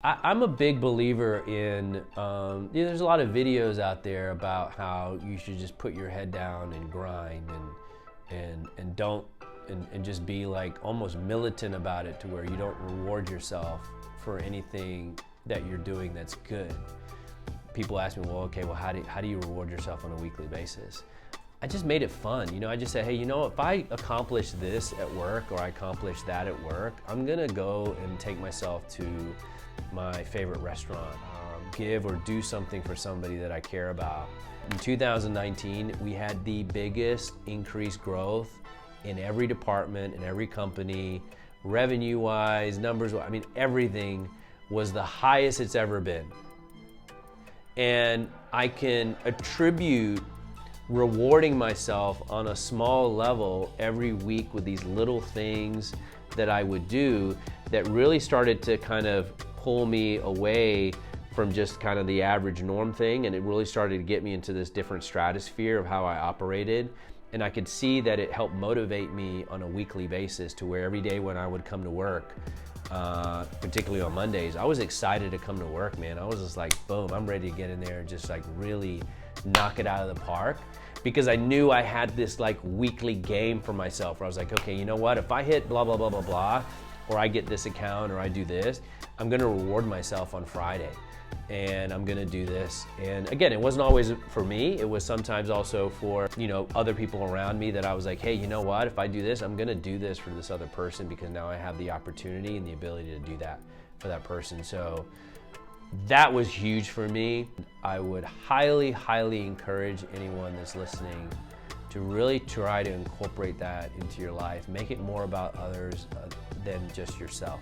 I'm a big believer in, there's a lot of videos out there about how you should just put your head down and grind and don't, and just be like almost militant about it to where you don't reward yourself for anything that you're doing that's good. People ask me, well, okay, well, how do you reward yourself on a weekly basis? I just made it fun. You know, I just said, hey, you know, if I accomplish this at work or I accomplish that at work, I'm gonna go and take myself to my favorite restaurant, give or do something for somebody that I care about. In 2019, we had the biggest increased growth in every department, in every company, revenue-wise, numbers-wise. I mean, everything was the highest it's ever been. And I can attribute rewarding myself on a small level every week with these little things that I would do that really started to kind of pull me away from just kind of the average norm thing, and it really started to get me into this different stratosphere of how I operated. And I could see that it helped motivate me on a weekly basis to where every day when I would come to work, particularly on Mondays, I was excited to come to work, man. I was just like, boom, I'm ready to get in there and just like really knock it out of the park, because I knew I had this like weekly game for myself where I was like, okay, you know what? If I hit blah, blah, blah, blah, blah, or I get this account or I do this, I'm gonna reward myself on Friday. And I'm gonna do this. And again, it wasn't always for me. It was sometimes also for, you know, other people around me that I was like, hey, you know what? If I do this, I'm gonna do this for this other person because now I have the opportunity and the ability to do that for that person. So that was huge for me. I would highly, highly encourage anyone that's listening to really try to incorporate that into your life. Make it more about others than just yourself.